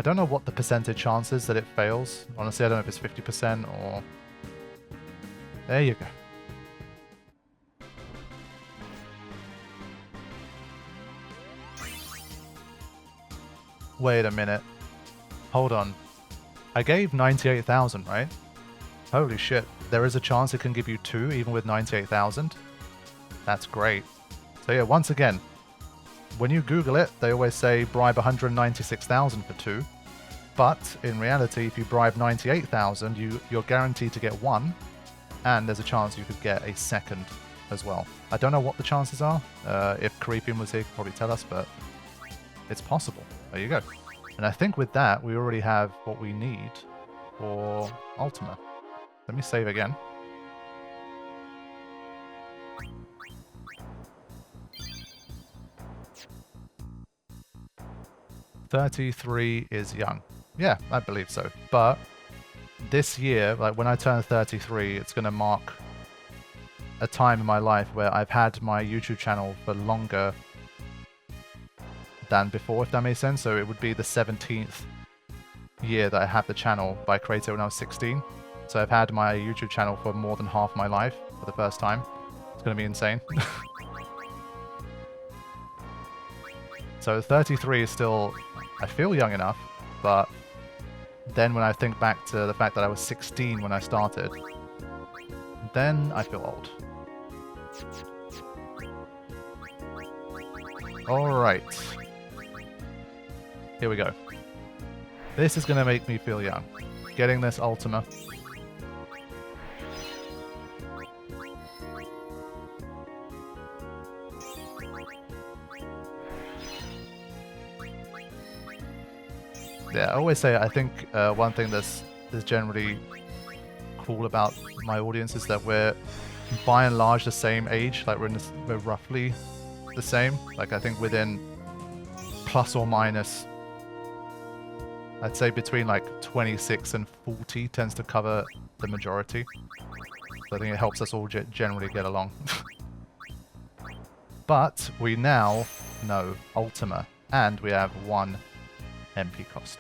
don't know what the percentage chance is that it fails. Honestly, I don't know if it's 50% or... There you go. Wait a minute. Hold on. I gave 98,000, right? Holy shit. There is a chance it can give you 2 even with 98,000? That's great. So yeah, once again, when you Google it, they always say bribe 196,000 for 2. But in reality, if you bribe 98,000, you're guaranteed to get 1, and there's a chance you could get a second as well. I don't know what the chances are. If Creepian was here, he could probably tell us, but it's possible. There you go. And I think with that, we already have what we need for Ultima. Let me save again. $33 is young. Yeah, I believe so. But this year, like when I turn 33, it's going to mark a time in my life where I've had my YouTube channel for longer than before, if that makes sense. So it would be the 17th year that I have the channel, but I created it when I was 16. So I've had my YouTube channel for more than half my life for the first time. It's going to be insane. So 33 is still, I feel young enough, but then when I think back to the fact that I was 16 when I started, then I feel old. Alright. Here we go. This is going to make me feel young. Getting this Ultima. Yeah, I always say, I think one thing that's generally cool about my audience is that we're by and large the same age. Like we're roughly the same. Like I think within plus or minus, I'd say between like 26 and 40 tends to cover the majority. So I think it helps us all generally get along. But we now know Ultima, and we have 1 MP cost.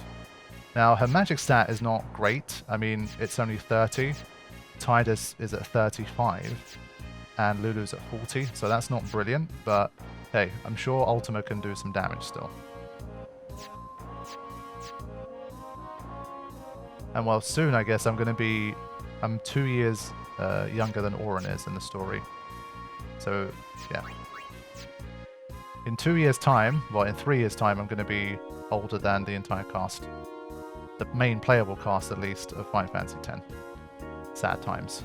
Now, her magic stat is not great. I mean, it's only 30. Tidus is at 35. And Lulu's at 40. So that's not brilliant. But hey, I'm sure Ultima can do some damage still. And well, soon I guess I'm 2 years younger than Auron is in the story. So, yeah. In 2 years' time, well, in 3 years' time, I'm going to be older than the entire cast. The main playable cast, at least, of Final Fantasy X. Sad times.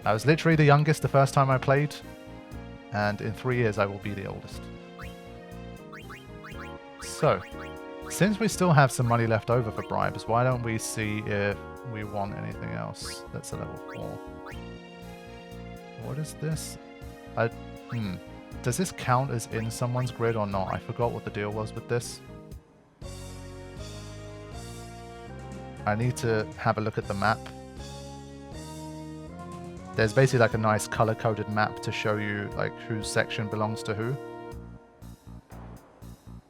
I was literally the youngest the first time I played, and in 3 years I will be the oldest. So, since we still have some money left over for bribes, why don't we see if we want anything else that's a level 4? What is this? Does this count as in someone's grid or not? I forgot what the deal was with this. I need to have a look at the map. There's basically like a nice color-coded map to show you like whose section belongs to who.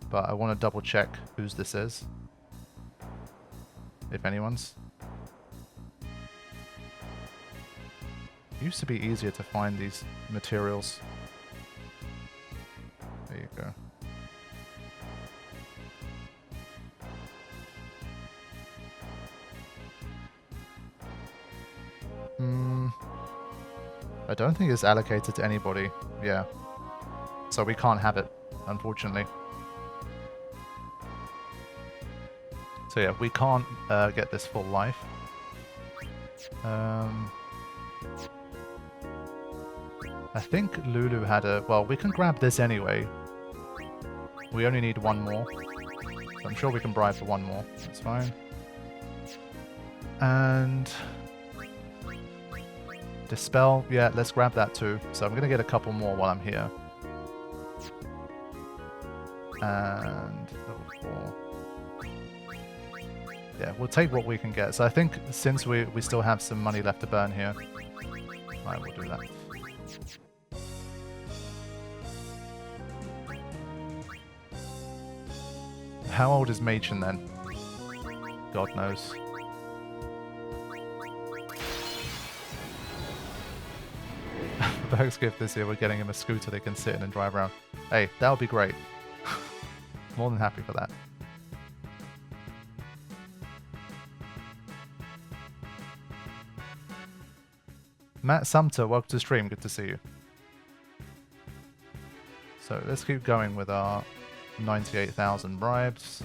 But I want to double check whose this is. If anyone's. It used to be easier to find these materials. There you go. I don't think it's allocated to anybody. Yeah. So we can't have it, unfortunately. So yeah, we can't get this full life. I think Lulu had a... Well, we can grab this anyway. We only need 1 more. So I'm sure we can bribe for 1 more. That's fine. And... Dispel. Yeah, let's grab that too. So I'm going to get a couple more while I'm here. And... level 4. Yeah, we'll take what we can get. So I think since we still have some money left to burn here, I will do that. How old is Machen then? God knows. For Berg's gift this year, we're getting him a scooter they can sit in and drive around. Hey, that would be great. More than happy for that. Matt Sumter, welcome to the stream. Good to see you. So let's keep going with our 98,000 bribes.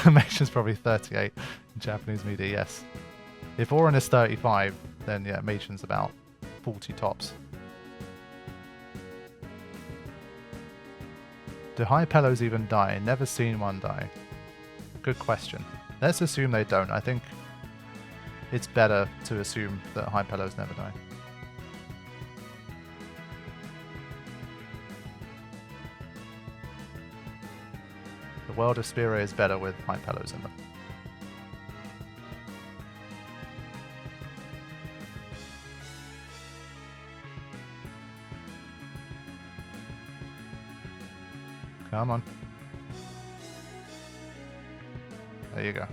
Machen's probably 38 in Japanese media, yes. If Orin is 35, then yeah, Machen's about 40 tops. Do high pillows even die? Never seen one die. Good question. Let's assume they don't. I think it's better to assume that high pillows never die. The world of Spira is better with high pillows in them. Come on. There you go.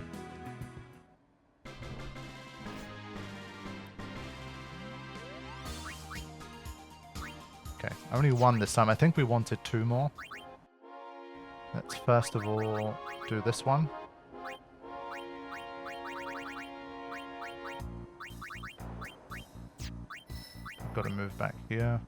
Okay, only one this time. I think we wanted 2 more. Let's first of all do this one. I've got to move back here.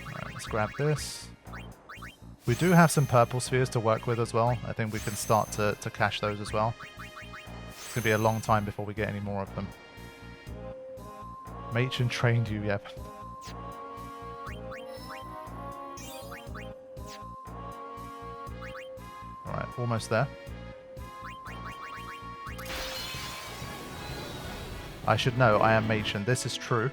Alright, let's grab this. We do have some purple spheres to work with as well. I think we can start to cache those as well. It's going to be a long time before we get any more of them. Machen trained you, yep. Alright, almost there. I should know, I am Machen. This is true.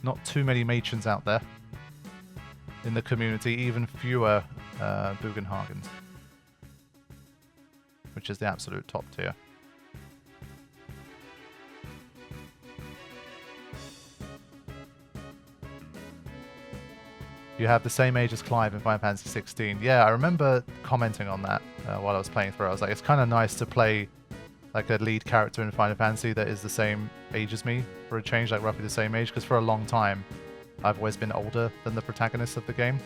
Not too many Machens out there in the community, even fewer Bugenhagens, which is the absolute top tier. You have the same age as Clive in Final Fantasy 16. Yeah, I remember commenting on that while I was playing through. I was like, it's kind of nice to play like a lead character in Final Fantasy that is the same age as me for a change, like roughly the same age, because for a long time I've always been older than the protagonists of the game.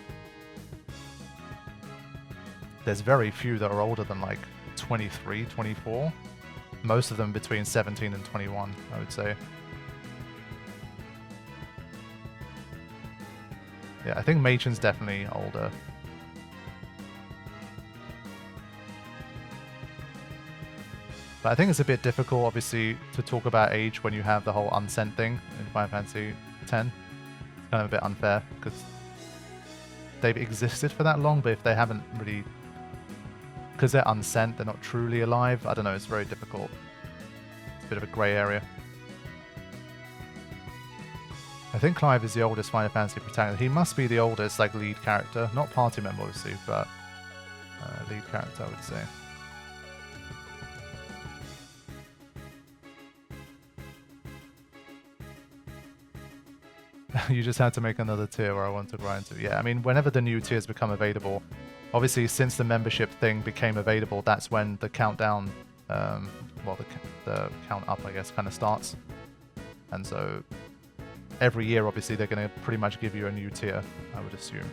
There's very few that are older than like 23, 24. Most of them between 17 and 21, I would say. Yeah, I think Machen's definitely older. But I think it's a bit difficult, obviously, to talk about age when you have the whole unsent thing in Final Fantasy X. It's kind of a bit unfair, because they've existed for that long, but if they haven't really... Because they're unsent, they're not truly alive. I don't know, it's very difficult. It's a bit of a grey area. I think Clive is the oldest Final Fantasy protagonist. He must be the oldest, like, lead character. Not party member, obviously, but lead character, I would say. You just had to make another tier where I want to grind to. Yeah, I mean, whenever the new tiers become available, obviously since the membership thing became available, that's when the countdown, well, the count up, I guess, kind of starts. And so every year, obviously, they're going to pretty much give you a new tier, I would assume.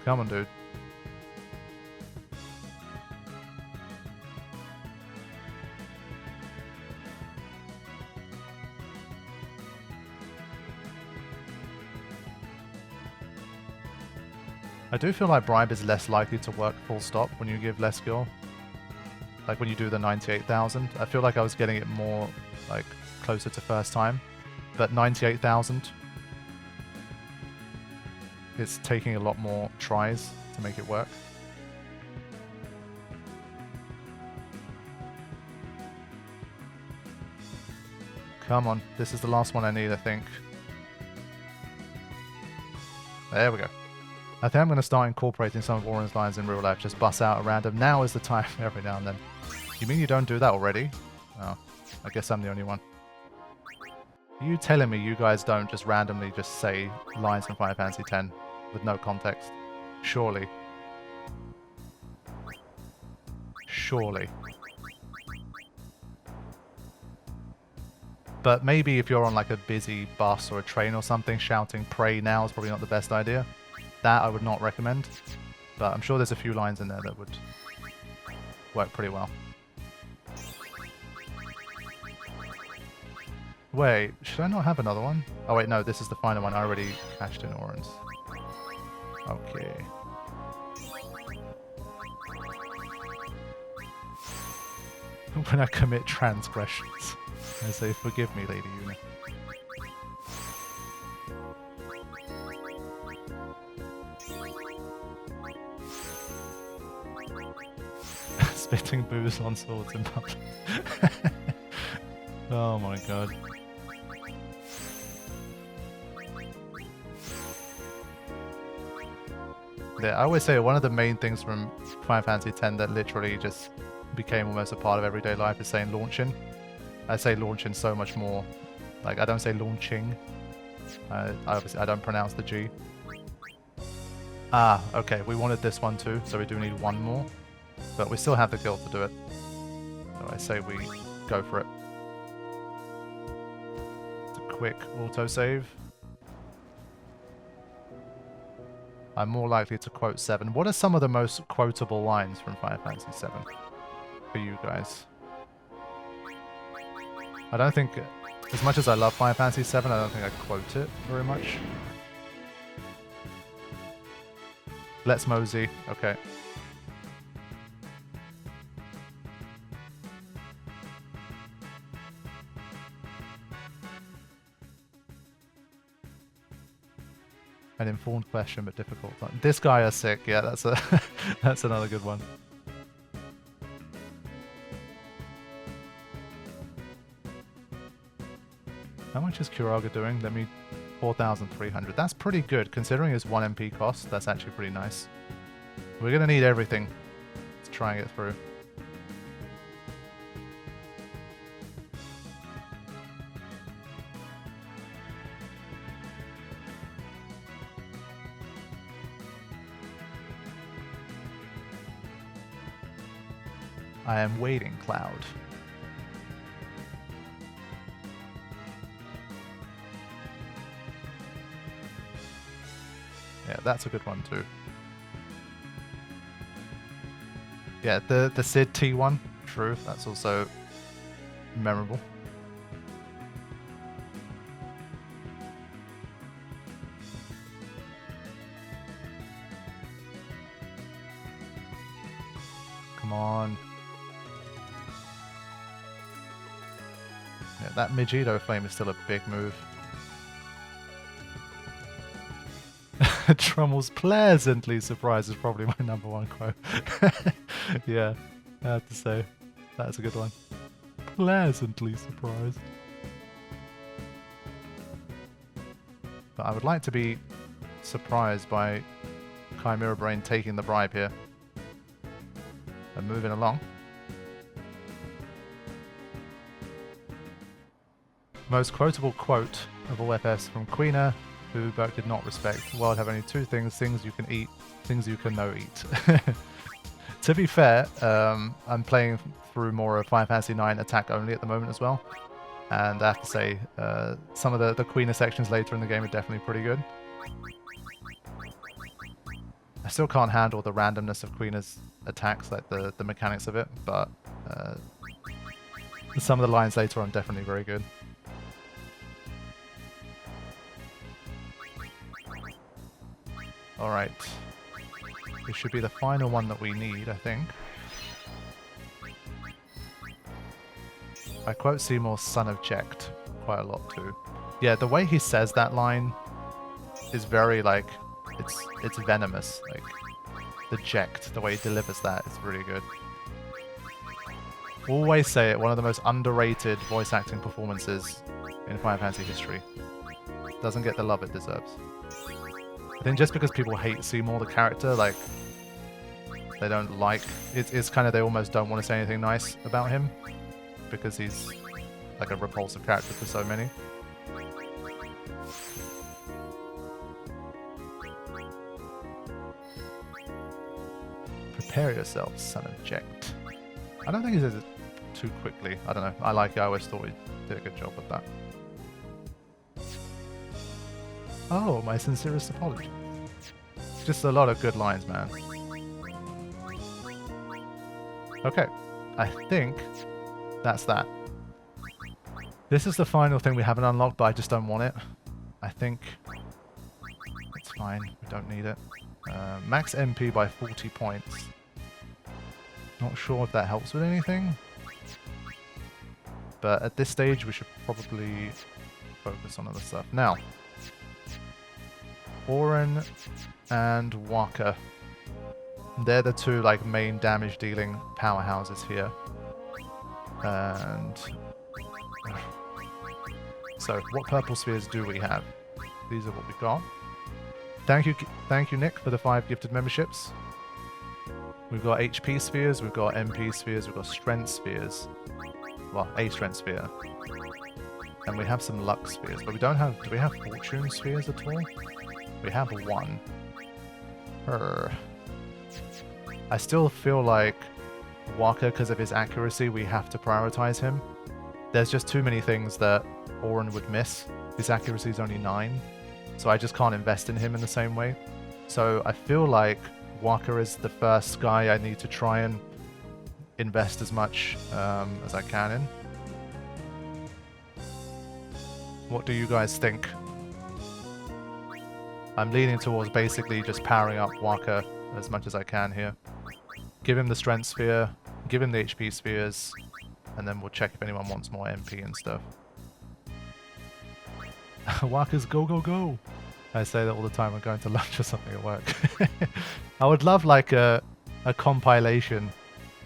Come on, dude. I do feel like bribe is less likely to work full stop when you give less skill. Like when you do the 98,000. I feel like I was getting it more like closer to first time. But 98,000, it's taking a lot more tries to make it work. Come on, this is the last one I need, I think. There we go. I think I'm going to start incorporating some of Oren's lines in real life. Just bust out a random. Now is the time every now and then. You mean you don't do that already? Oh, I guess I'm the only one. Are you telling me you guys don't just randomly just say lines from Final Fantasy X with no context? Surely. Surely. But maybe if you're on like a busy bus or a train or something, shouting "pray now" is probably not the best idea. That I would not recommend. But I'm sure there's a few lines in there that would work pretty well. Wait, should I not have another one? Oh wait, no, this is the final one. I already cashed in Orange. Okay. When I commit transgressions, I say, "Forgive me, Lady Una." Spitting booze on swords in public. Oh my god. Yeah, I always say one of the main things from Final Fantasy X that literally just became almost a part of everyday life is saying launching. I say launching so much more. Like, I don't say launching. Obviously, I don't pronounce the G. Ah, okay, we wanted this one too, so we do need one more. But we still have the guild to do it. So I say we go for it. It's a quick autosave. I'm more likely to quote 7. What are some of the most quotable lines from Final Fantasy 7 for you guys? I don't think, as much as I love Final Fantasy 7, I don't think I quote it very much. Let's mosey. Okay. An informed question, but difficult. This guy is sick. Yeah, that's a that's another good one. How much is Kuraga doing? Let me 4,300. That's pretty good considering his 1 MP cost. That's actually pretty nice. We're gonna need everything to try and get through. I am waiting, Cloud. Yeah, that's a good one too. Yeah, the Sid T one, true. That's also memorable. Come on. Yeah, that Megiddo flame is still a big move. Trummel's pleasantly surprised is probably my #1 quote. Yeah, I have to say, that's a good one. Pleasantly surprised. But I would like to be surprised by Chimera Brain taking the bribe here. And moving along. Most quotable quote of all FS from Queener, who Burke did not respect. The world have only 2 things: things you can eat, things you can no eat. To be fair, I'm playing through more of Final Fantasy IX attack only at the moment as well. And I have to say, some of the Queener sections later in the game are definitely pretty good. I still can't handle the randomness of Queener's attacks, like the mechanics of it, but some of the lines later on definitely very good. Alright. This should be the final one that we need, I think. I quote Seymour's "son of Jecht" quite a lot too. Yeah, the way he says that line is very, like, it's venomous. Like, the Jecht, the way he delivers that is really good. Always say it, one of the most underrated voice acting performances in Final Fantasy history. Doesn't get the love it deserves. I think just because people hate Seymour the character, like, they don't like... It's kind of, they almost don't want to say anything nice about him, because he's like a repulsive character for so many. Prepare yourself, son of Ject. I don't think he says it too quickly. I don't know. I like it. I always thought he did a good job with that. Oh, my sincerest apologies. Just a lot of good lines, man. Okay. I think that's that. This is the final thing we haven't unlocked, but I just don't want it. I think it's fine. We don't need it. Max MP by 40 points. Not sure if that helps with anything. But at this stage, we should probably focus on other stuff. Now, Oren and Waka. They're the two like main damage dealing powerhouses here. And so, what purple spheres do we have? These are what we got. Thank you, Nick, for the 5 gifted memberships. We've got HP spheres, we've got MP spheres, we've got strength spheres. Well, a strength sphere. And we have some luck spheres, but we don't have... Do we have fortune spheres at all? We have 1. I still feel like Waka, because of his accuracy, we have to prioritize him. There's just too many things that Oren would miss. His accuracy is only 9, so I just can't invest in him in the same way. So I feel like Waka is the first guy I need to try and invest as much as I can in. What do you guys think? I'm leaning towards basically just powering up Waka as much as I can here. Give him the strength sphere, give him the HP spheres, and then we'll check if anyone wants more MP and stuff. Waka's go, go, go! I say that all the time when going to lunch or something at work. I would love like a compilation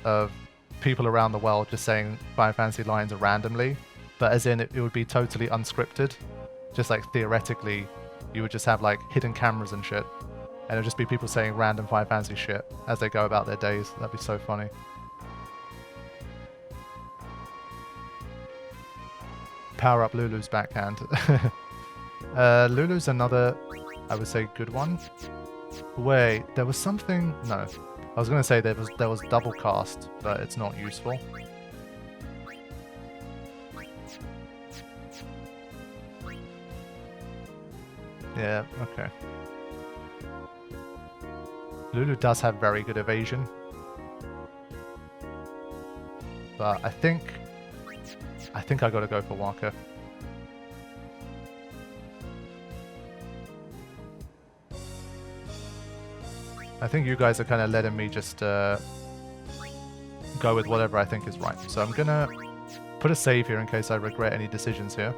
of people around the world just saying Final Fantasy lines randomly, but as in it would be totally unscripted. Just like theoretically, you would just have like hidden cameras and shit, and it would just be people saying random Final Fantasy shit as they go about their days. That'd be so funny. Power up Lulu's backhand. Lulu's another, I would say, good one. Wait, there was something... No. I was going to say there was double cast, but it's not useful. Yeah, okay. Lulu does have very good evasion. But I think I gotta go for Waka. I think you guys are kind of letting me just go with whatever I think is right. So I'm gonna put a save here in case I regret any decisions here.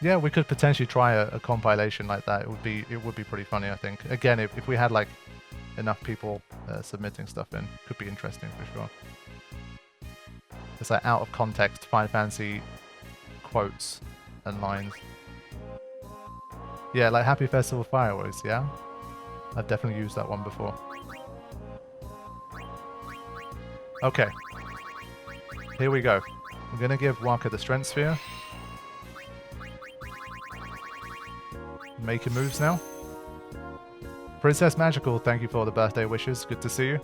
Yeah, we could potentially try a compilation like that. It would be pretty funny, I think. Again, if we had like enough people submitting stuff in, could be interesting for sure. It's like out of context Final Fantasy quotes and lines. Yeah, like Happy Festival Fireworks, yeah? I've definitely used that one before. Okay. Here we go. I'm gonna give Waka the Strength Sphere. Making moves now. Princess Magical, thank you for the birthday wishes. Good to see you.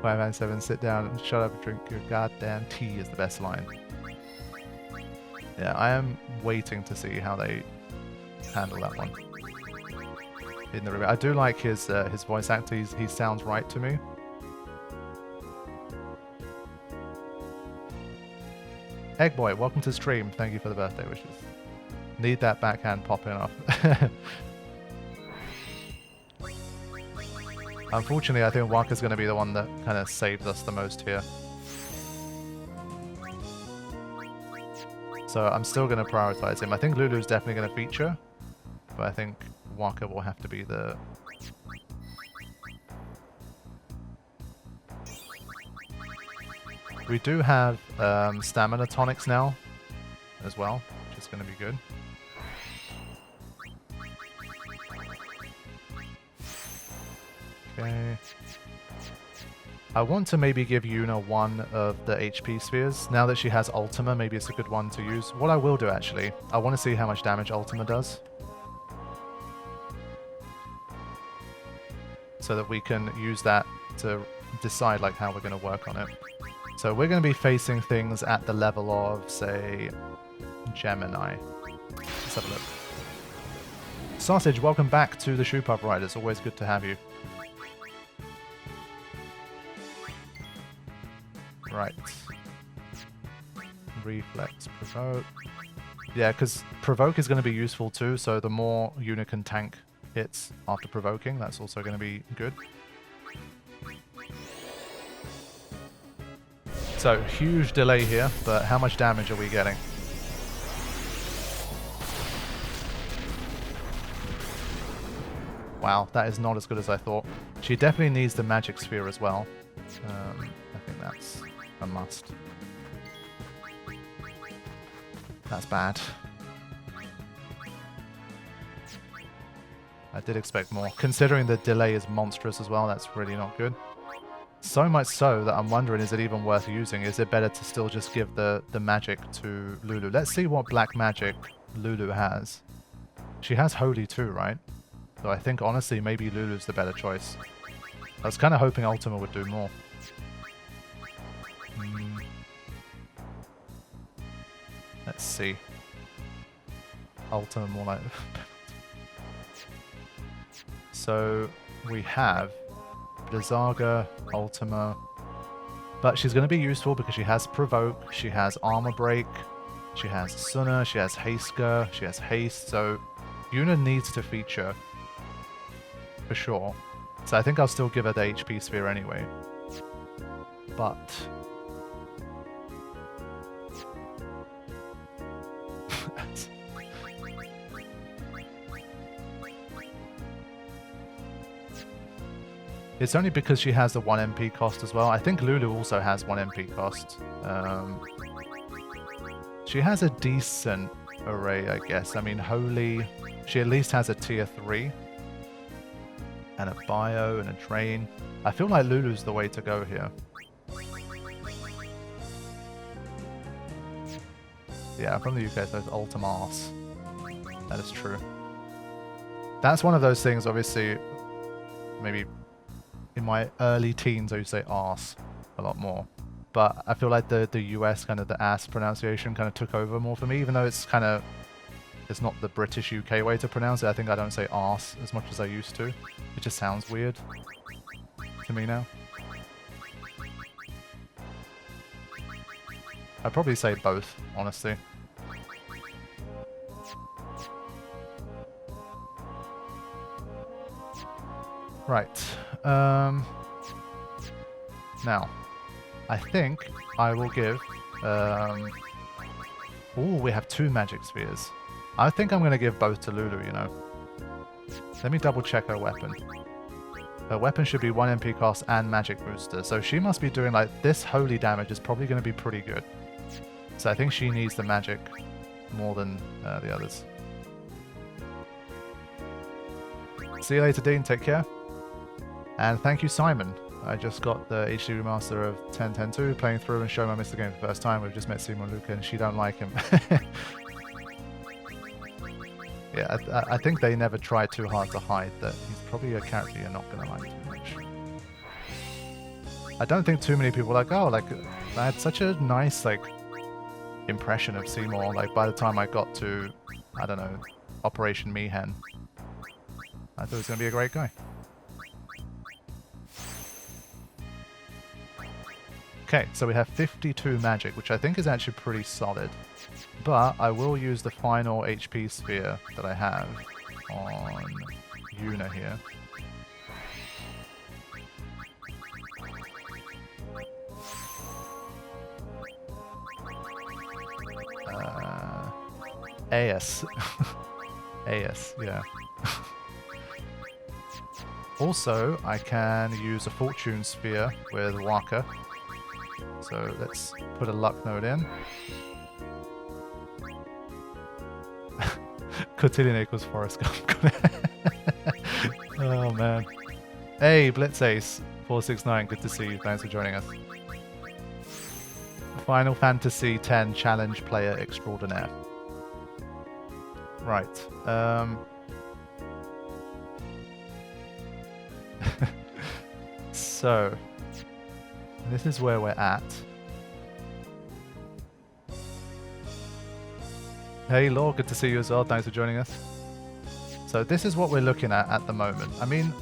597, sit down and shut up and drink your goddamn tea is the best line. Yeah, I am waiting to see how they handle that one. In the I do like his voice actor. He sounds right to me. Eggboy, welcome to the stream. Thank you for the birthday wishes. Need that backhand popping off. Unfortunately, I think Waka's going to be the one that kind of saves us the most here. So I'm still going to prioritize him. I think Lulu's definitely going to feature, but I think Waka will have to be the... We do have stamina tonics now as well, which is going to be good. Okay. I want to maybe give Yuna one of the HP spheres. Now that she has Ultima, maybe it's a good one to use. What I will do, actually, I want to see how much damage Ultima does. So that we can use that to decide like how we're going to work on it. So we're going to be facing things at the level of, say, Gemini. Let's have a look. Sausage, welcome back to the Shoe Pub Riders. Always good to have you. Right. Reflex, provoke. Yeah, because provoke is going to be useful too, so the more Yuna can tank hits after provoking, that's also going to be good. So, huge delay here, but how much damage are we getting? Wow, that is not as good as I thought. She definitely needs the magic sphere as well. I think that's a must. That's bad. I did expect more. Considering the delay is monstrous as well, that's really not good. So much so that I'm wondering, is it even worth using? Is it better to still just give the magic to Lulu? Let's see what black magic Lulu has. She has Holy too, right? So I think, honestly, maybe Lulu's the better choice. I was kind of hoping Ultima would do more. Let's see. Ultima more like... So, we have Blizzaga, Ultima, but she's going to be useful because she has Provoke, she has Armor Break, she has Suna, she has Hasker, she has Haste, so Yuna needs to feature for sure. So I think I'll still give her the HP sphere anyway. But... It's only because she has the 1 MP cost as well. I think Lulu also has 1 MP cost. She has a decent array, I guess. I mean, Holy... She at least has a tier 3. And a Bio and a Drain. I feel like Lulu's the way to go here. Yeah, from the UK, so it's Ultimas. That is true. That's one of those things, obviously, maybe... In my early teens, I used to say arse a lot more. But I feel like the US, kind of the ass pronunciation kind of took over more for me, even though it's kind of... It's not the British UK way to pronounce it. I think I don't say arse as much as I used to. It just sounds weird to me now. I'd probably say both, honestly. Right. Now, I think I will give... Ooh, we have 2 magic spheres. I think I'm going to give both to Lulu, you know. Let me double check her weapon. Her weapon should be 1 MP cost and magic booster. So she must be doing like... This holy damage is probably going to be pretty good. So I think she needs the magic more than the others. See you later, Dean. Take care. And thank you, Simon. I just got the HD remaster of 10.10.2, playing through and showing I missed the game for the first time. We've just met Simon Luca and she don't like him. Yeah, I think they never tried too hard to hide that he's probably a character you're not going to like too much. I don't think too many people are like, oh, like, I had such a nice, like, impression of Seymour, like, by the time I got to, I don't know, Operation Meehan. I thought he was going to be a great guy. Okay, so we have 52 magic, which I think is actually pretty solid. But I will use the final HP sphere that I have on Yuna here. AS. AS, yeah. Also, I can use a Fortune Sphere with Waka. So let's put a luck node in. Cotillion equals Forrest Gump. Oh man. Hey, Blitz Ace 469, good to see you. Thanks for joining us. Final Fantasy X Challenge Player Extraordinaire. Right. So, this is where we're at. Hey, Law, good to see you as well. Thanks for joining us. So this is what we're looking at the moment. I mean,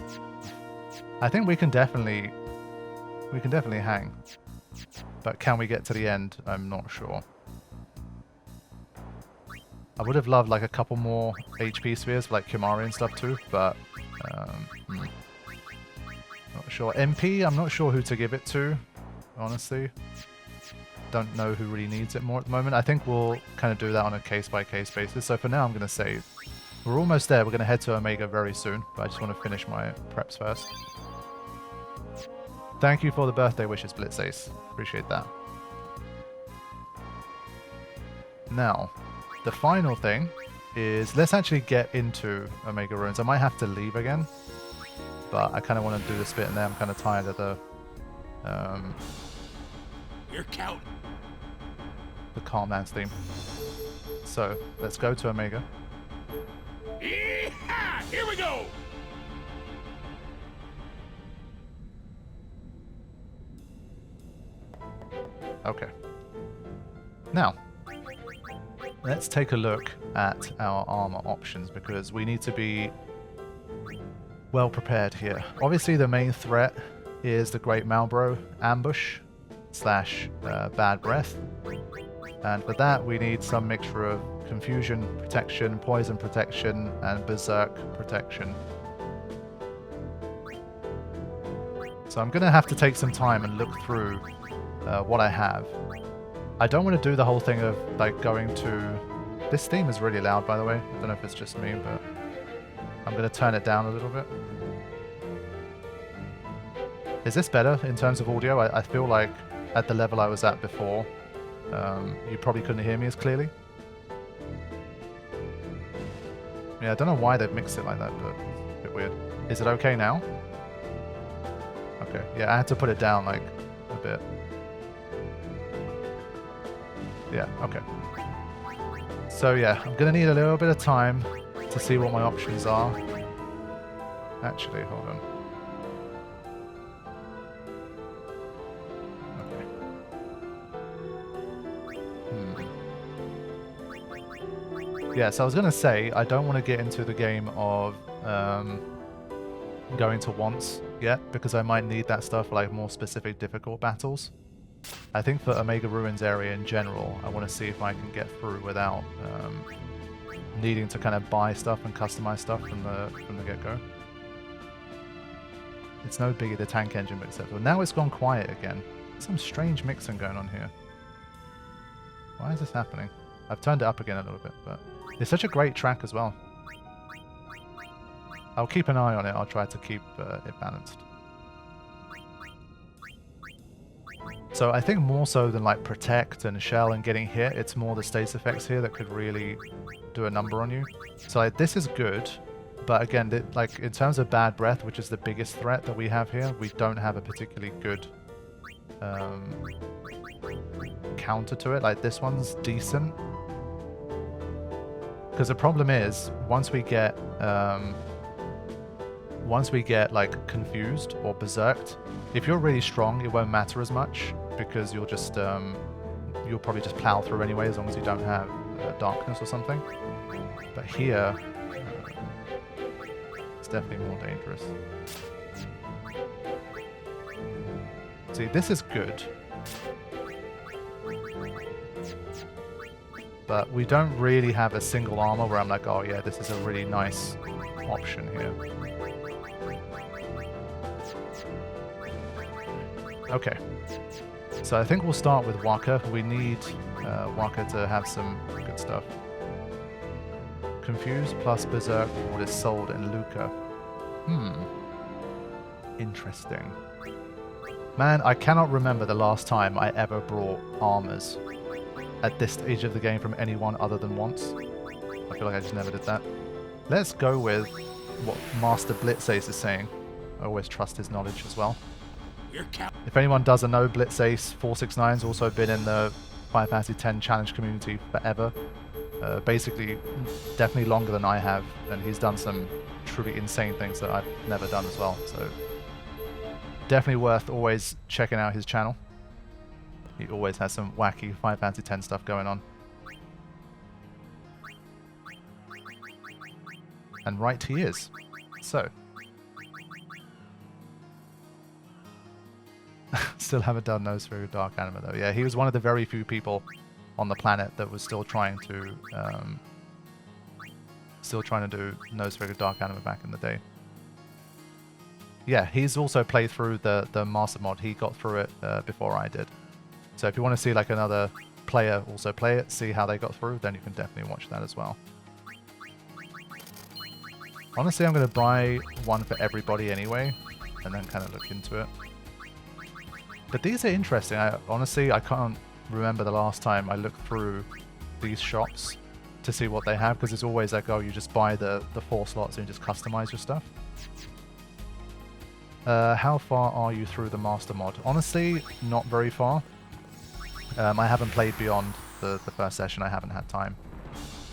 I think we can definitely hang. But can we get to the end? I'm not sure. I would have loved like a couple more HP spheres for like Kimari and stuff too, but not sure. MP, I'm not sure who to give it to, honestly. Don't know who really needs it more at the moment. I think we'll kind of do that on a case-by-case basis. So for now, I'm going to save. We're almost there. We're going to head to Omega very soon, but I just want to finish my preps first. Thank you for the birthday wishes, Blitz Ace. Appreciate that. Now, the final thing is let's actually get into Omega Ruins. I might have to leave again, but I kind of want to do this bit in there. I'm kind of tired of the You're counting. The Calm Man's theme. So let's go to Omega. Yeehaw! Here we go. Okay. Now, let's take a look at our armor options because we need to be well prepared here. Obviously, the main threat is the Great Malbro ambush / bad breath. And for that, we need some mixture of confusion protection, poison protection, and berserk protection. So I'm going to have to take some time and look through what I have. I don't want to do the whole thing of like going to... This theme is really loud, by the way. I don't know if it's just me, but I'm going to turn it down a little bit. Is this better in terms of audio? I feel like at the level I was at before, you probably couldn't hear me as clearly. Yeah, I don't know why they've mixed it like that, but it's a bit weird. Is it okay now? Okay, yeah, I had to put it down like a bit. Yeah, okay. So yeah, I'm gonna need a little bit of time to see what my options are. Actually, hold on. Okay. Yeah, so I was gonna say, I don't want to get into the game of going to once yet, because I might need that stuff for like more specific difficult battles. I think for Omega Ruins area in general, I want to see if I can get through without needing to kind of buy stuff and customize stuff from the get-go. It's no biggie, the tank engine, but except for now it's gone quiet again. Some strange mixing going on here. Why is this happening? I've turned it up again a little bit, but it's such a great track as well. I'll keep an eye on it. I'll try to keep it balanced. So I think more so than like protect and shell and getting hit, it's more the status effects here that could really do a number on you. So like, this is good, but again, like in terms of bad breath, which is the biggest threat that we have here, we don't have a particularly good counter to it. Like this one's decent, because the problem is once we get like confused or berserked, if you're really strong, it won't matter as much, because you'll just you'll probably just plow through anyway, as long as you don't have darkness or something. But here, it's definitely more dangerous. See, this is good, but we don't really have a single armor where I'm like, oh yeah, this is a really nice option here. Okay, so I think we'll start with Waka. We need Waka to have some good stuff. Confused plus Berserk, what is sold in Luca. Interesting. Man, I cannot remember the last time I ever brought armors at this stage of the game from anyone other than once. I feel like I just never did that. Let's go with what Master Blitzace is saying. I always trust his knowledge as well. If anyone doesn't know, Blitzace 469's also been in the Final Fantasy X challenge community forever. Basically, definitely longer than I have, and he's done some truly insane things that I've never done as well. So definitely worth always checking out his channel. He always has some wacky Final Fantasy X stuff going on. And right he is. So. Still haven't done Nose for Dark Anima though. Yeah, he was one of the very few people on the planet that was still trying to do Nose for Dark Anima back in the day. Yeah, he's also played through the Master mod. He got through it before I did. So if you want to see like another player also play it, see how they got through, then you can definitely watch that as well. Honestly, I'm going to buy one for everybody anyway, and then kind of look into it. But these are interesting. Honestly, I can't remember the last time I looked through these shops to see what they have, because it's always like, oh, you just buy the 4 slots and you just customize your stuff. How far are you through the Master mod? Honestly, not very far. I haven't played beyond the first session. I haven't had time.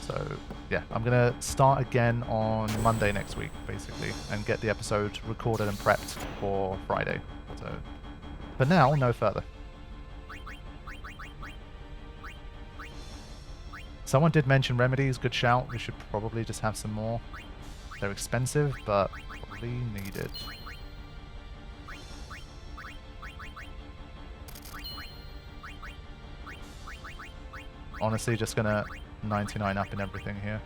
So, yeah, I'm going to start again on Monday next week, basically, and get the episode recorded and prepped for Friday. So, for now, no further. Someone did mention remedies. Good shout. We should probably just have some more. They're expensive, but probably needed. Honestly, just gonna 99 up in everything here.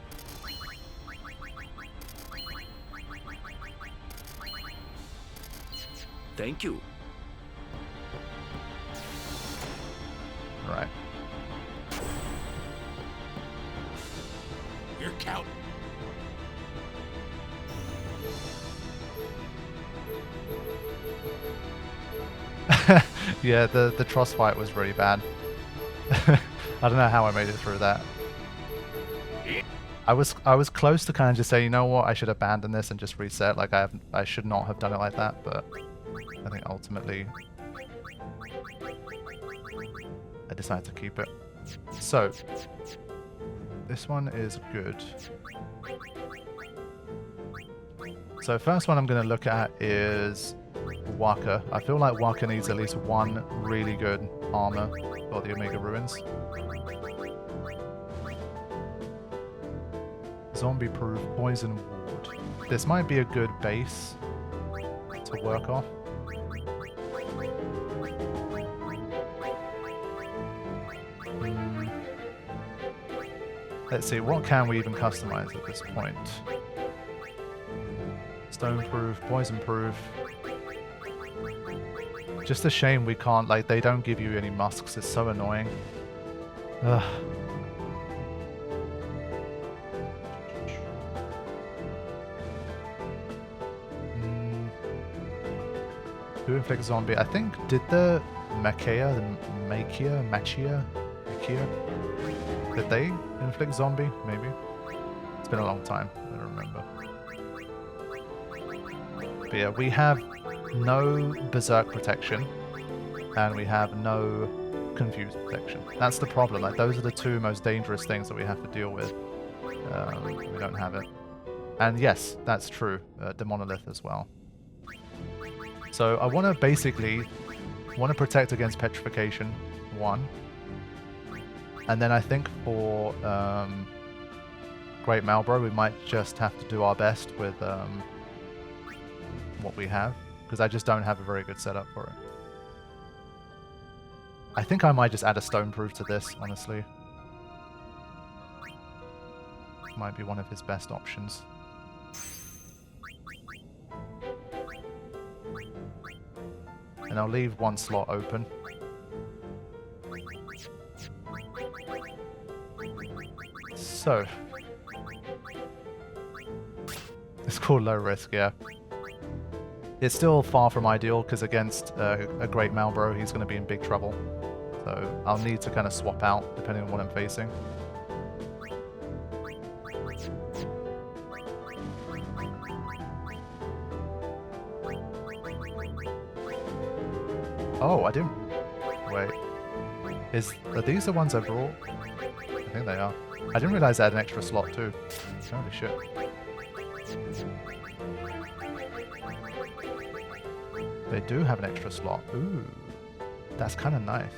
Thank you. Right. You're counting. Yeah, the Tross fight was really bad. I don't know how I made it through that. I was close to kind of just saying, you know what, I should abandon this and just reset. Like I should not have done it like that, but I think ultimately I decided to keep it. So this one is good. So first one I'm going to look at is Waka. I feel like Waka needs at least one really good armor for the Omega Ruins. Zombie proof, poison ward. This might be a good base to work off. Let's see, what can we even customize at this point? Stone proof, poison proof. Just a shame we can't, like, they don't give you any musks. It's so annoying. Ugh. Who inflicts zombie? I think, did the Machia, did they inflict zombie? Maybe. It's been a long time. I don't remember. But yeah, we have no Berserk protection, and we have no Confused protection. That's the problem. Like, those are the two most dangerous things that we have to deal with. We don't have it. And yes, that's true. The Monolith as well. So I want to basically protect against petrification, 1. And then I think for Great Malbro, we might just have to do our best with what we have, because I just don't have a very good setup for it. I think I might just add a stone proof to this, honestly. Might be one of his best options. And I'll leave one slot open. So, it's called low risk, yeah. It's still far from ideal because against a great Malboro, he's going to be in big trouble. So I'll need to kind of swap out depending on what I'm facing. Oh, I didn't... Wait. Are these the ones I brought? I think they are. I didn't realize they had an extra slot too. Holy shit. They do have an extra slot. Ooh. That's kind of nice.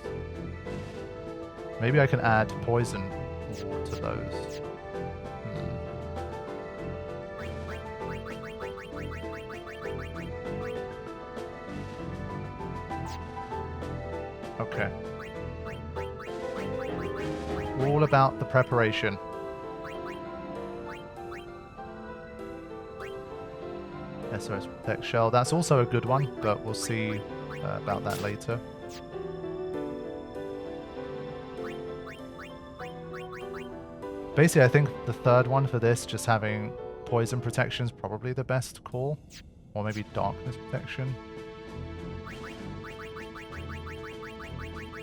Maybe I can add poison ward to those. Okay. All about the preparation. SOS Protect Shell. That's also a good one, but we'll see about that later. Basically, I think the third one for this, just having poison protection, is probably the best call. Or maybe darkness protection.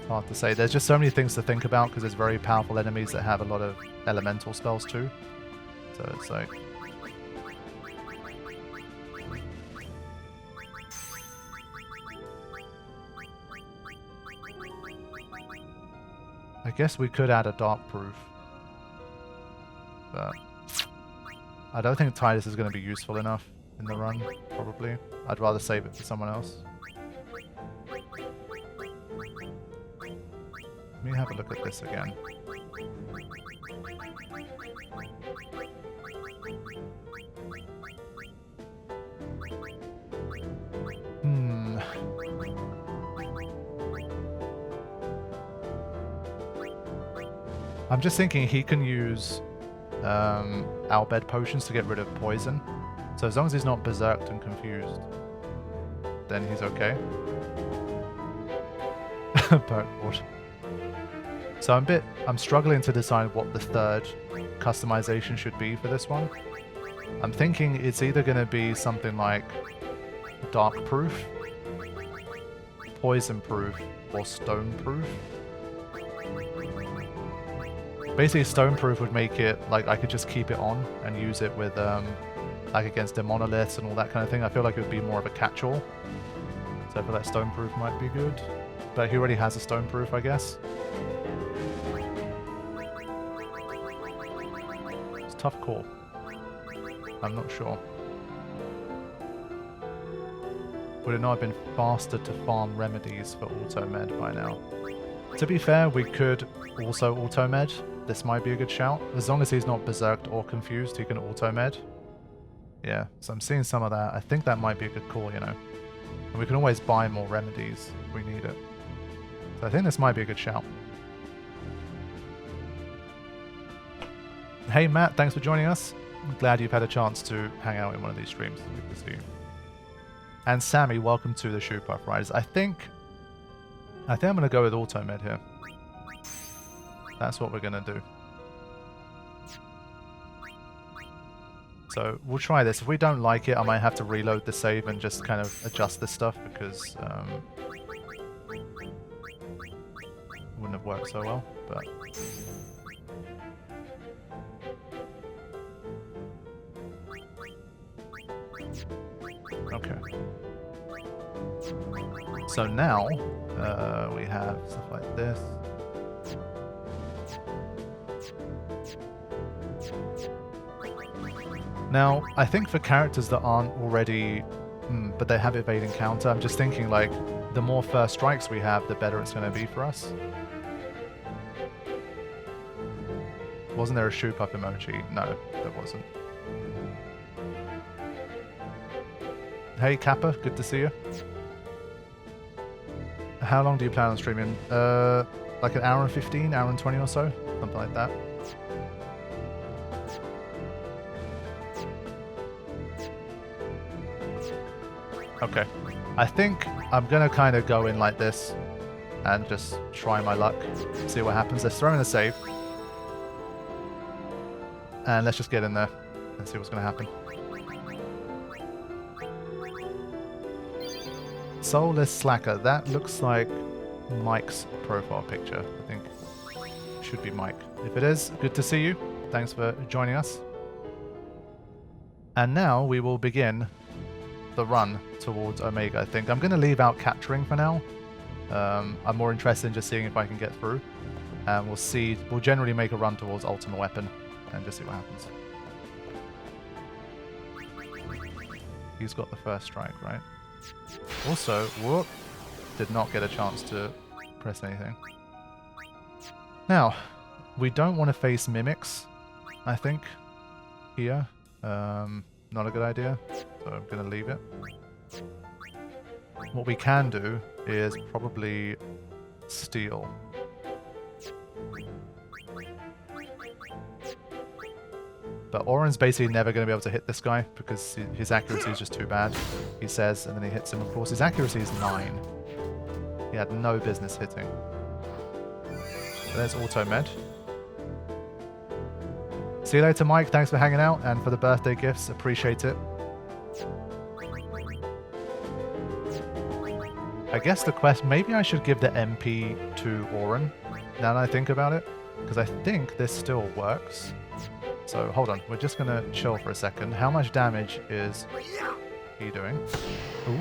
Hard to say. There's just so many things to think about because there's very powerful enemies that have a lot of elemental spells too. So it's like... I guess we could add a dark proof. But I don't think Titus is going to be useful enough in the run, probably. I'd rather save it for someone else. Let me have a look at this again. I'm just thinking he can use Albed potions to get rid of poison. So as long as he's not berserked and confused, then he's okay. Perkboard. So I'm struggling to decide what the third customization should be for this one. I'm thinking it's either going to be something like dark proof, poison proof, or stone proof. Basically, stone proof would make it like I could just keep it on and use it with like against the monoliths and all that kind of thing. I feel like it would be more of a catch-all. So I feel like stone proof might be good. But he already has a stone proof, I guess. It's a tough call. I'm not sure. Would it not have been faster to farm remedies for auto-med by now? To be fair, we could also auto-med. This might be a good shout. As long as he's not berserked or confused, he can auto-med. Yeah, so I'm seeing some of that. I think that might be a good call, you know. And we can always buy more remedies if we need it. So I think this might be a good shout. Hey Matt, thanks for joining us. I'm glad you've had a chance to hang out in one of these streams. Good to see you. And Sammy, welcome to the Shoe Puff Riders. I think I'm going to go with auto-med here. That's what we're going to do. So we'll try this. If we don't like it, I might have to reload the save and just kind of adjust this stuff because it wouldn't have worked so well. But okay. So now we have stuff like this. Now, I think for characters that aren't already, but they have evade encounter, I'm just thinking like the more first strikes we have, the better it's going to be for us. Wasn't there a shoe pup emoji? No, there wasn't. Hey Kappa, good to see you. How long do you plan on streaming? Like an hour and 15, hour and 20 or so? Something like that. Okay. I think I'm going to kind of go in like this and just try my luck, see what happens. Let's throw in a save. And let's just get in there and see what's going to happen. Soulless Slacker. That looks like Mike's profile picture. I think it should be Mike. If it is, good to see you. Thanks for joining us. And now we will begin the run towards Omega, I think. I'm going to leave out capturing for now. I'm more interested in just seeing if I can get through. And we'll see. We'll generally make a run towards Ultima Weapon and just see what happens. He's got the first strike, right? Also, whoop, did not get a chance to press anything. Now, we don't want to face mimics, I think, here. Not a good idea, so I'm going to leave it. What we can do is probably steal. But Oren's basically never going to be able to hit this guy because his accuracy is just too bad, he says, and then he hits him. Of course, his accuracy is 9. He had no business hitting. There's Auto Med. See you later, Mike. Thanks for hanging out and for the birthday gifts. Appreciate it. I guess the question, maybe I should give the MP to Oren, now that I think about it, because I think this still works. So hold on, we're just going to chill for a second. How much damage is he doing? Ooh,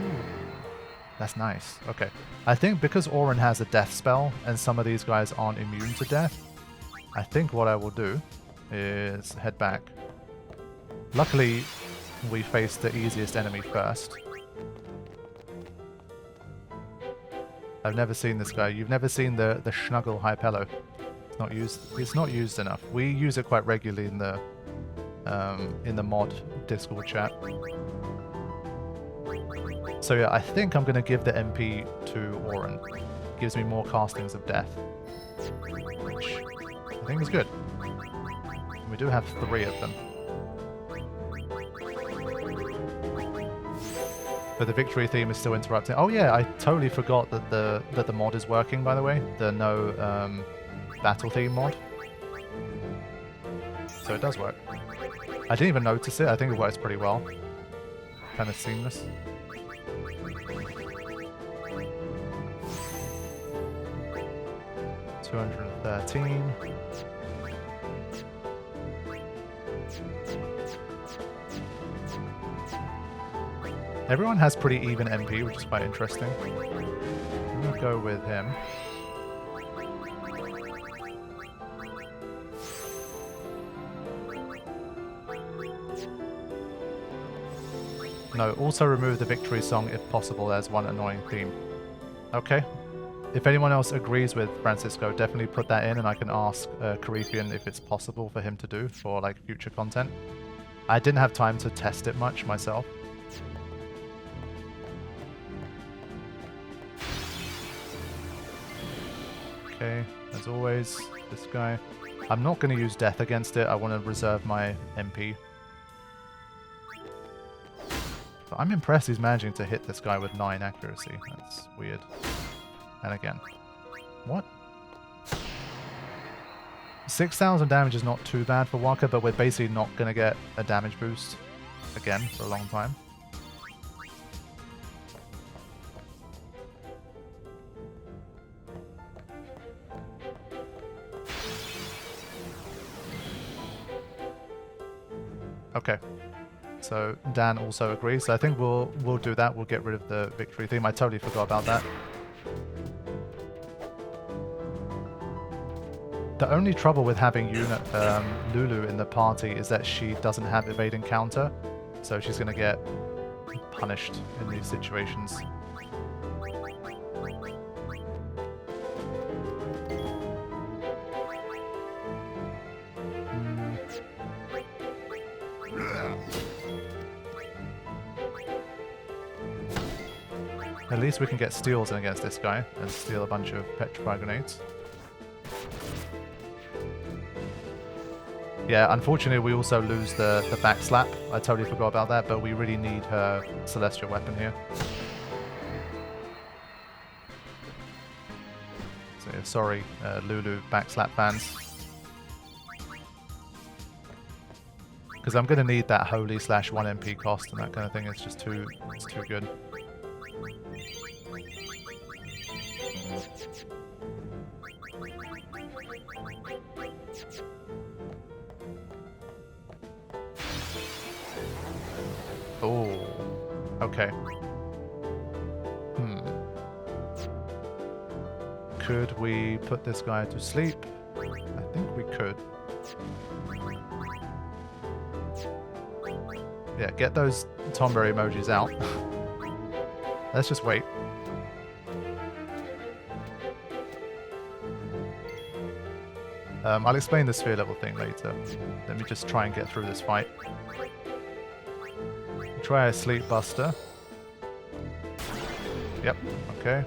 that's nice. Okay, I think because Oren has a death spell and some of these guys aren't immune to death, I think what I will do is head back. Luckily, we faced the easiest enemy first. I've never seen this guy. You've never seen the Schnuggle Hypello. It's not used. It's not used enough. We use it quite regularly in the mod Discord chat. So yeah, I think I'm gonna give the MP to Oren. Gives me more castings of death, which I think is good. We do have 3 of them. But the victory theme is still interrupting. Oh yeah, I totally forgot that the mod is working, by the way. The no battle theme mod. So it does work. I didn't even notice it. I think it works pretty well. Kind of seamless. $213. Everyone has pretty even MP, which is quite interesting. I'm gonna go with him. No, also remove the victory song if possible as one annoying theme. Okay. If anyone else agrees with Francisco, definitely put that in and I can ask Carifian if it's possible for him to do for like future content. I didn't have time to test it much myself. Okay, as always, this guy. I'm not going to use death against it. I want to reserve my MP. But I'm impressed he's managing to hit this guy with 9 accuracy. That's weird. And again. What? 6,000 damage is not too bad for Waka, but we're basically not going to get a damage boost again for a long time. Okay, so Dan also agrees. So I think we'll do that. We'll get rid of the victory theme. I totally forgot about that. The only trouble with having Lulu in the party is that she doesn't have evade encounter, so she's going to get punished in these situations. At least we can get steals in against this guy and steal a bunch of petrified grenades. Yeah, unfortunately we also lose the backslap. I totally forgot about that, but we really need her celestial weapon here. So yeah, sorry, Lulu backslap fans. Because I'm going to need that holy /1 MP cost and that kind of thing. It's just too good. Oh, okay. Could we put this guy to sleep? I think we could. Yeah, get those Tomberry emojis out. Let's just wait. I'll explain the sphere level thing later. Let me just try and get through this fight. Try a sleep buster. Yep, okay.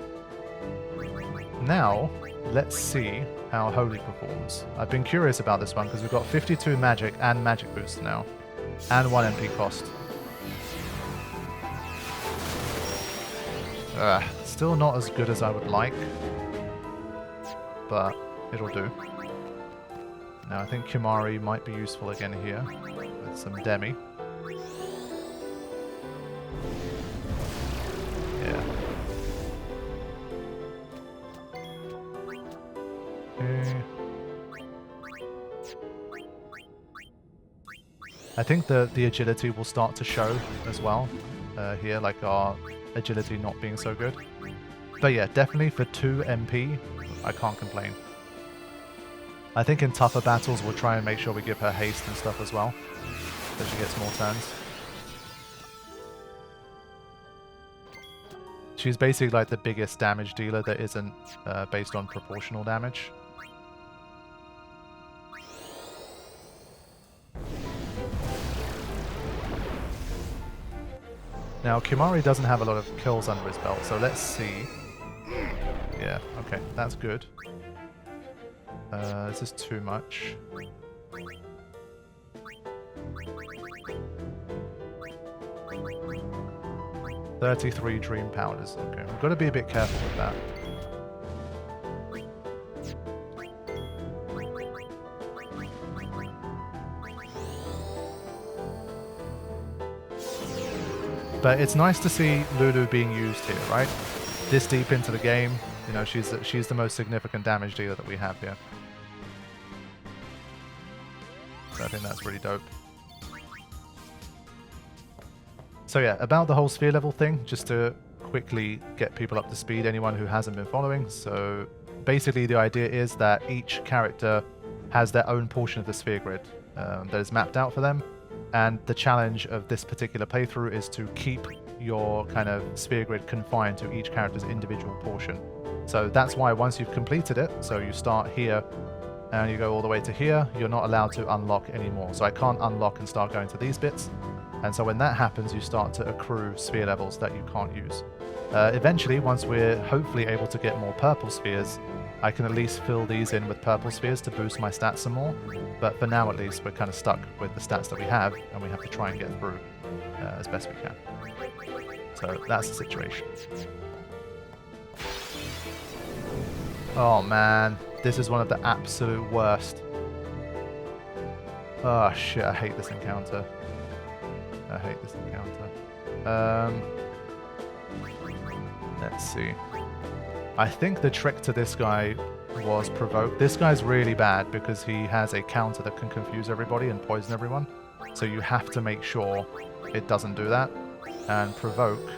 Now, let's see how Holy performs. I've been curious about this one because we've got 52 magic and magic boost now. And 1 MP cost. Still not as good as I would like. But it'll do. Now I think Kimari might be useful again here. With some Demi. Yeah. Okay. I think the agility will start to show as well here, like our agility not being so good. But yeah, definitely for 2 MP, I can't complain. I think in tougher battles we'll try and make sure we give her haste and stuff as well, so she gets more turns. She's basically like the biggest damage dealer that isn't based on proportional damage. Now, Kimari doesn't have a lot of kills under his belt, so let's see. Yeah, okay, that's good. This is too much. $33 dream powders. Okay, we've got to be a bit careful with that. But it's nice to see Lulu being used here, right? This deep into the game, you know, she's the most significant damage dealer that we have here. So I think that's really dope. So yeah, about the whole sphere level thing, just to quickly get people up to speed, anyone who hasn't been following. So basically the idea is that each character has their own portion of the sphere grid that is mapped out for them. And the challenge of this particular playthrough is to keep your kind of sphere grid confined to each character's individual portion. So that's why once you've completed it, so you start here and you go all the way to here, you're not allowed to unlock anymore. So I can't unlock and start going to these bits. And so when that happens, you start to accrue sphere levels that you can't use. Eventually, once we're hopefully able to get more purple spheres, I can at least fill these in with purple spheres to boost my stats some more. But for now, at least, we're kind of stuck with the stats that we have, and we have to try and get through as best we can. So that's the situation. Oh man, this is one of the absolute worst. Oh shit, I hate this encounter. I hate this encounter. Let's see. I think the trick to this guy was provoke. This guy's really bad because he has a counter that can confuse everybody and poison everyone. So you have to make sure it doesn't do that. And provoke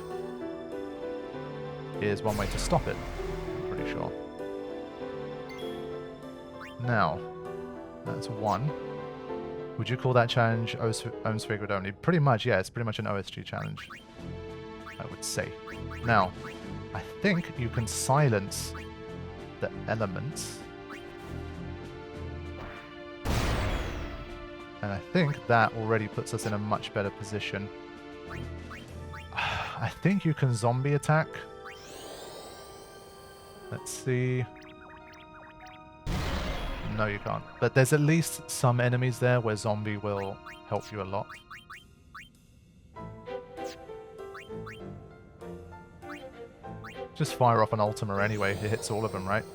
is one way to stop it, I'm pretty sure. Now, that's 1. Would you call that challenge own sphere grid only? Pretty much, yeah, it's pretty much an OSG challenge, I would say. Now, I think you can silence the elements. And I think that already puts us in a much better position. I think you can zombie attack. Let's see. No, you can't. But there's at least some enemies there where zombie will help you a lot. Just fire off an Ultima anyway, it hits all of them, right?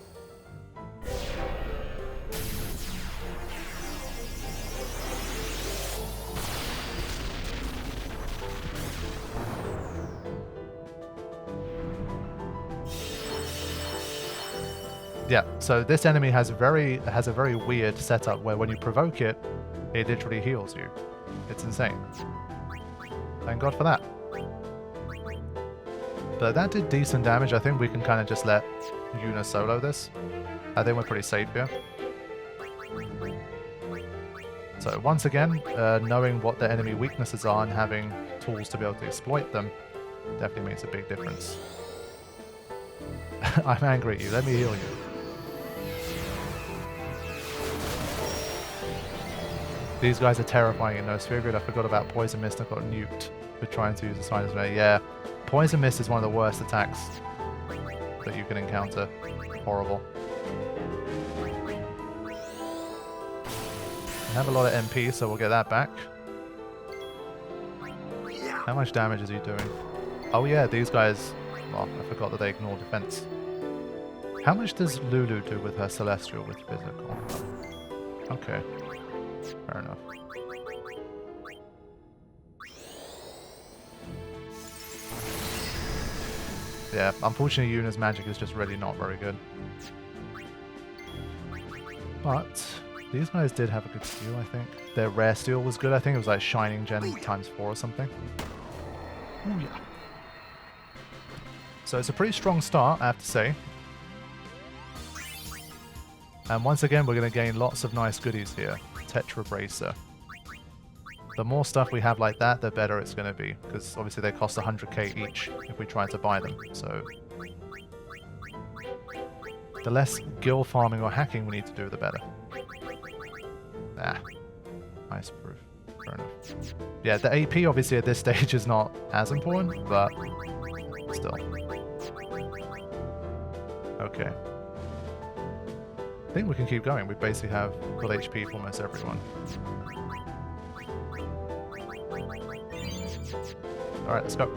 Yeah, so this enemy has a very weird setup where when you provoke it, it literally heals you. It's insane. Thank God for that. But that did decent damage. I think we can kind of just let Yuna solo this. I think we're pretty safe here. So once again, knowing what the enemy weaknesses are and having tools to be able to exploit them definitely makes a big difference. I'm angry at you. Let me heal you. These guys are terrifying in No Sphere Grid. I forgot about Poison Mist. I got nuked for trying to use the Sinus Ray. Yeah, Poison Mist is one of the worst attacks that you can encounter. Horrible. I have a lot of MP, so we'll get that back. How much damage is he doing? Oh yeah, these guys... Well, I forgot that they ignore defense. How much does Lulu do with her Celestial with physical? Okay. Fair enough. Yeah, unfortunately Yuna's magic is just really not very good. But these guys did have a good steal, I think. Their rare steal was good. I think it was like Shining Gem ×4 or something. Oh yeah. So it's a pretty strong start, I have to say. And once again, we're going to gain lots of nice goodies here. Tetra Bracer. The more stuff we have like that, the better it's going to be. Because obviously they cost 100k each if we try to buy them. So the less gil farming or hacking we need to do, the better. Ah, nice proof. Fair enough. Yeah, the AP obviously at this stage is not as important, but still. Okay. I think we can keep going. We basically have full HP for almost everyone. Alright, let's go.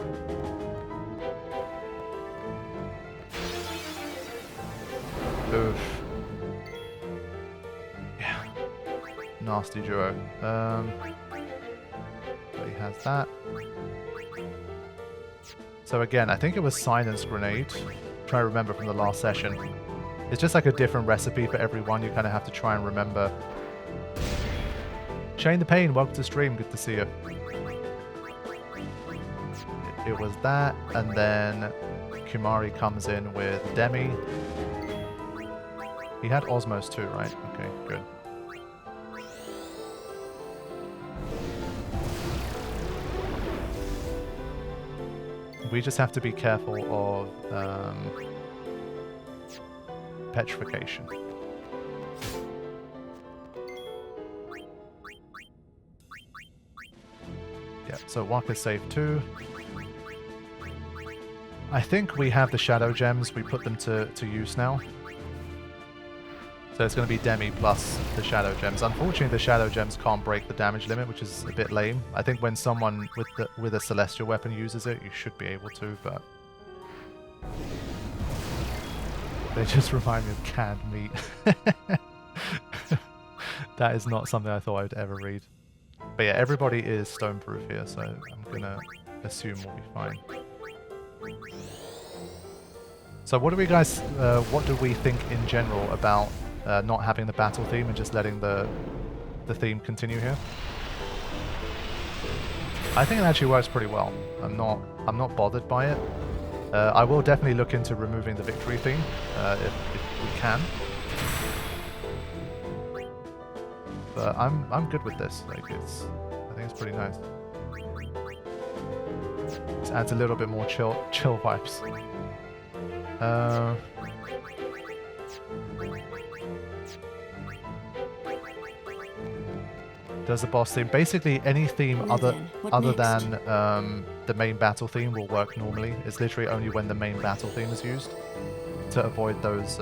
Oof. Yeah. Nasty duo. So he has that. So again, I think it was Silence Grenade. Try to remember from the last session. It's just like a different recipe for every one. You kind of have to try and remember. Shane the Pain, welcome to stream. Good to see you. It was that, and then Kumari comes in with Demi. He had Osmos too, right? Okay, good. We just have to be careful of petrification. Yeah, so Waka's safe too. I think we have the Shadow Gems. We put them to use now. So it's going to be Demi plus the Shadow Gems. Unfortunately, the Shadow Gems can't break the damage limit, which is a bit lame. I think when someone with a Celestial weapon uses it, you should be able to, but... They just remind me of canned meat. That is not something I thought I would ever read. But yeah, everybody is stone-proof here, so I'm going to assume we'll be fine. So what do we guys, what do we think in general about not having the battle theme and just letting the theme continue here? I think it actually works pretty well. I'm not bothered by it. I will definitely look into removing the victory theme if we can. But I'm good with this. Like I think it's pretty nice. Just adds a little bit more chill vibes. Does the boss theme basically any theme other than the main battle theme will work normally? It's literally only when the main battle theme is used to avoid those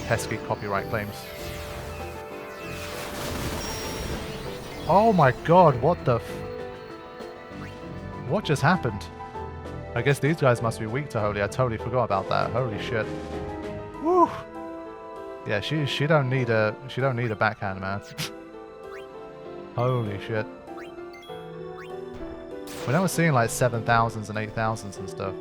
pesky copyright claims. Oh my god, what the what just happened? I guess these guys must be weak to Holy. I totally forgot about that. Holy shit. Woo! Yeah, she don't need a backhand, man. Holy shit. When I was seeing like 7,000s and 8,000s and stuff.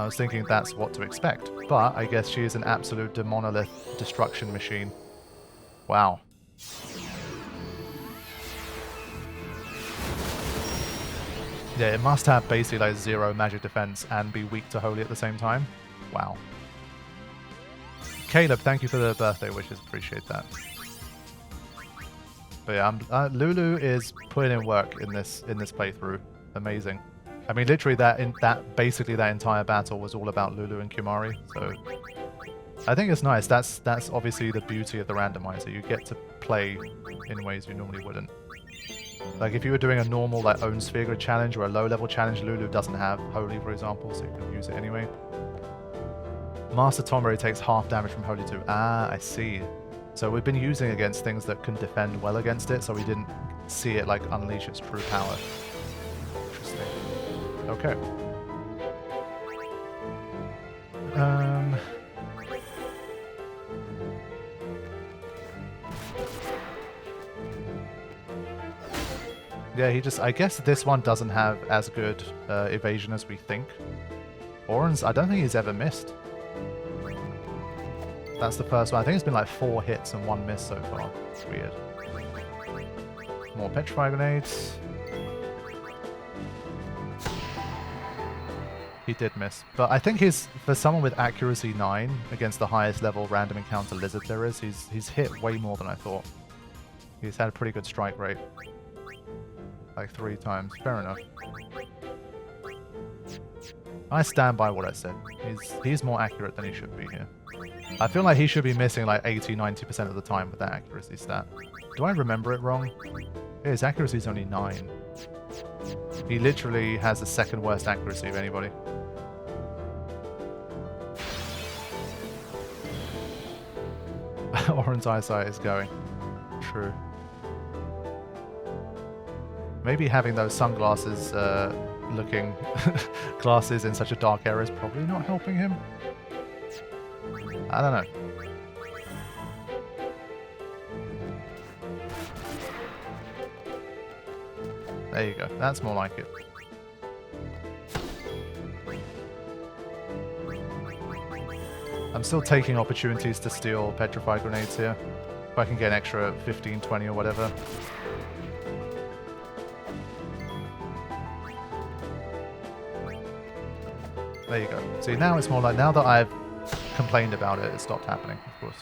I was thinking that's what to expect, but I guess she is an absolute demonolith destruction machine. Wow. Yeah, it must have basically like 0 magic defense and be weak to holy at the same time. Wow. Caleb, thank you for the birthday wishes. Appreciate that. But yeah, Lulu is putting in work in this playthrough. Amazing. I mean, literally basically that entire battle was all about Lulu and Kimari. So I think it's nice. That's obviously the beauty of the randomizer. You get to play in ways you normally wouldn't. Like if you were doing a normal like own sphere grid challenge or a low level challenge, Lulu doesn't have holy, for example, so you can use it anyway. Master Tomori takes half damage from holy too. Ah, I see. So we've been using against things that can defend well against it, so we didn't see it like unleash its true power. Interesting. Okay. Yeah, I guess this one doesn't have as good evasion as we think. Oren's, I don't think he's ever missed. That's the first one. I think it's been like 4 hits and 1 miss so far. It's weird. More Petrify Grenades. He did miss. But I think for someone with accuracy 9 against the highest level random encounter lizard there is, he's hit way more than I thought. He's had a pretty good strike rate. Like 3 times. Fair enough. I stand by what I said. He's more accurate than he should be here. I feel like he should be missing like 80-90% of the time with that accuracy stat. Do I remember it wrong? Yeah, his accuracy is only 9. He literally has the 2nd worst accuracy of anybody. Oren's eyesight is going. True. Maybe having those sunglasses looking glasses in such a dark area is probably not helping him. I don't know. There you go. That's more like it. I'm still taking opportunities to steal Petrify Grenades here. If I can get an extra 15, 20 or whatever. There you go. See, now it's more like, now that I've complained about it, it stopped happening, of course.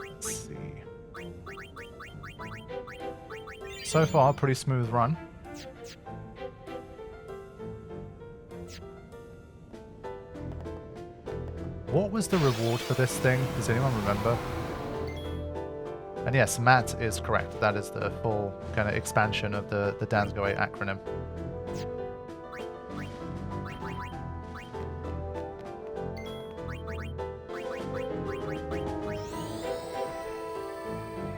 Let's see. So far, pretty smooth run. What was the reward for this thing? Does anyone remember? And yes, Matt is correct. That is the full kind of expansion of the Dansg08 acronym.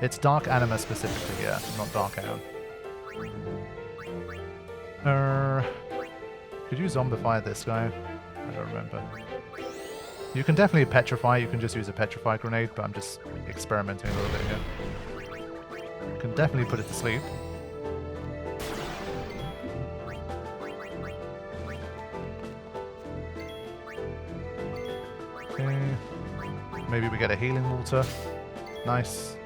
It's Dark Anima specifically, yeah, not Dark Aeon. Could you zombify this guy? I don't remember. You can definitely petrify, you can just use a petrify grenade, but I'm just experimenting a little bit here. You can definitely put it to sleep. Okay. Maybe we get a healing water. Nice.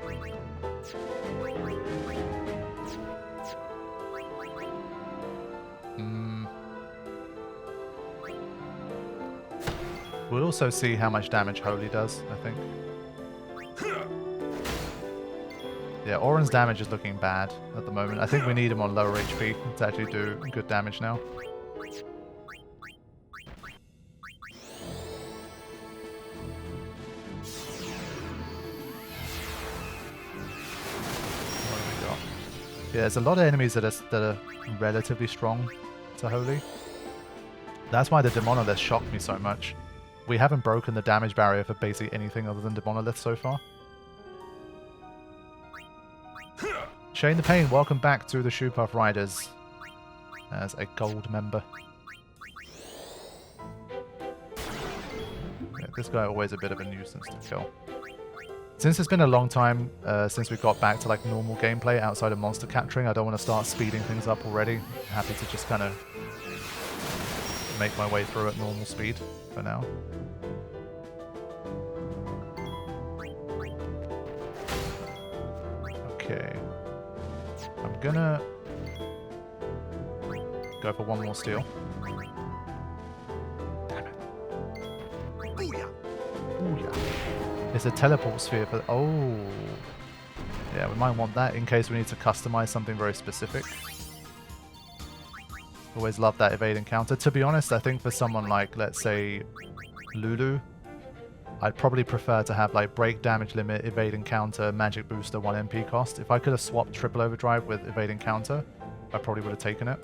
We'll also see how much damage Holy does, I think. Yeah, Oren's damage is looking bad at the moment. I think we need him on lower HP to actually do good damage now. What have we got? Yeah, there's a lot of enemies that are relatively strong to Holy. That's why the Demonolith shocked me so much. We haven't broken the damage barrier for basically anything other than Demonolith so far. Shane the Pain, welcome back to the Shoepuff Riders as a gold member. This guy always a bit of a nuisance to kill. Since it's been a long time since we got back to like normal gameplay outside of monster capturing, I don't want to start speeding things up already. I'm happy to just kind of make my way through at normal speed for now. Okay. I'm gonna go for one more steal. Damn it. Booyah. Booyah. It's a teleport sphere for... Oh. Yeah, we might want that in case we need to customize something very specific. Always love that evade encounter. To be honest, I think for someone like, let's say, Lulu, I'd probably prefer to have like break damage limit, evade encounter, magic booster, 1 MP cost. If I could have swapped triple overdrive with evade encounter, I probably would have taken it.